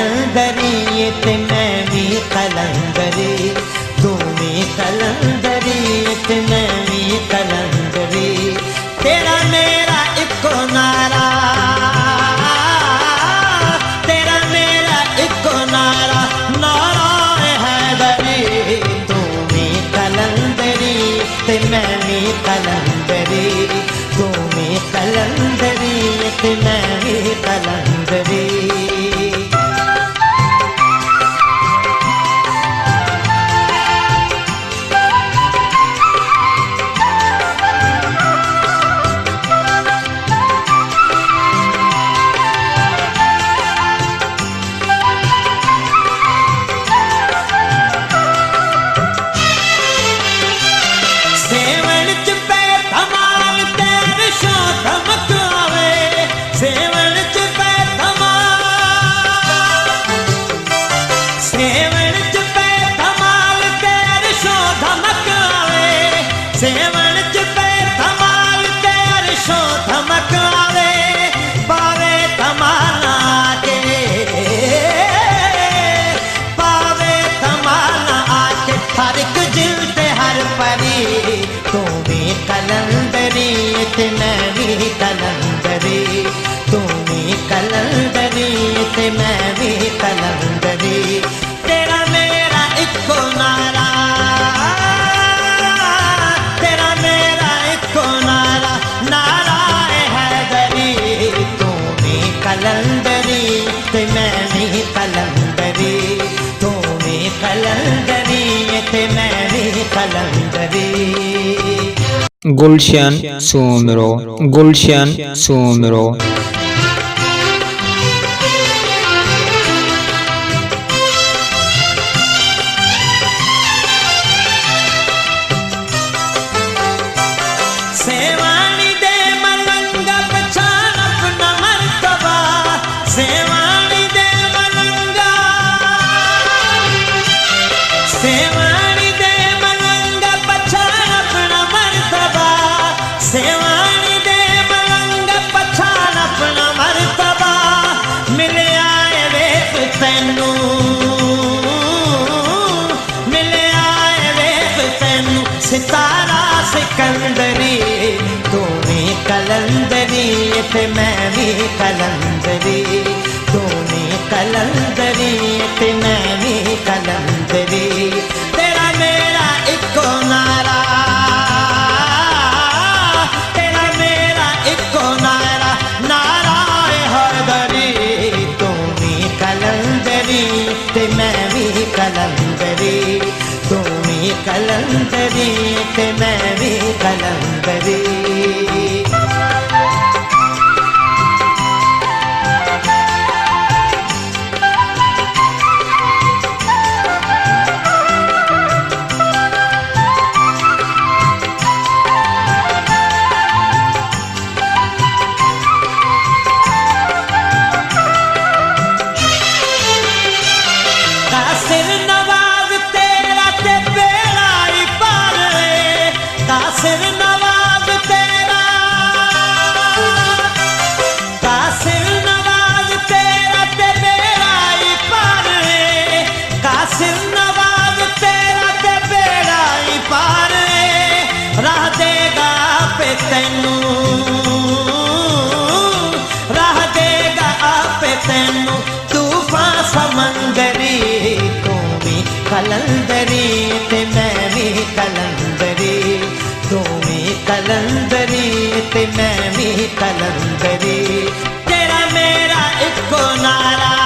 कलंदरी ते मैं भी कलंदरी, तू भी कलंदरी ते मैं भी कलंदरी। तेरा मेरा इको नारा, तेरा मेरा इको नारा, नारा हैदरी। तू भी कलंदरी ते मैं भी कलंदरी, तू भी कलंदरी ते मैं भी कलंदरी। सेवन च पे धमाल ते अरशों धमक आवे, पावे धमाना के, पावे धमाना आके हर एक जीव ते हर परी। तू भी कलंदरी ते मैं भी कलंदरी, तू भी कलंदरी ते मैं भी कलंदरी। तेरा मेरा इको नारा, कलंदरी ते मैं भी कलंदरी, तू भी कलंदरी ते मैं भी कलंदरी। गुलशन सुमरो, गुलशन सुमरो। सेवानी दे मलंग पछान अपना मर्तबा, सेवानी दे मलंगा, सेवानी दे मलंग पछान अपना मर्तबा, सेवानी दे मलंग पछान अपना मर्तबा। मिले आए वेख तैनू, मिले आए वेख तैनू सितारा सिकंदरी। तू भी कलंदरी ते मैं भी कलंदरी, तू भी कलंदरी ते मैं भी कलंदरी। तेरा मेरा इको नारा, तेरा मेरा इको नारा, नारा हैदरी। तू भी कलंदरी ते मैं भी कलंदरी, तू भी कलंदरी ते मैं भी कलंदरी। कासिर नवाज तेरा ते बेड़ा ही पार है, कासिर नवाज तेरा, कासिर नवाज तेरा ते बेड़ा ही पार है, कासिर नवाज तेरा ते बेड़ा ही पार है। राह देगा पे तैनू, राह देगा पे तैनू तूफान समंदरी। तू भी कलंदरी ते मैं भी कलंदरी, तू भी कलंदरी ते मैं भी कलंदरी। तेरा मेरा इको नारा,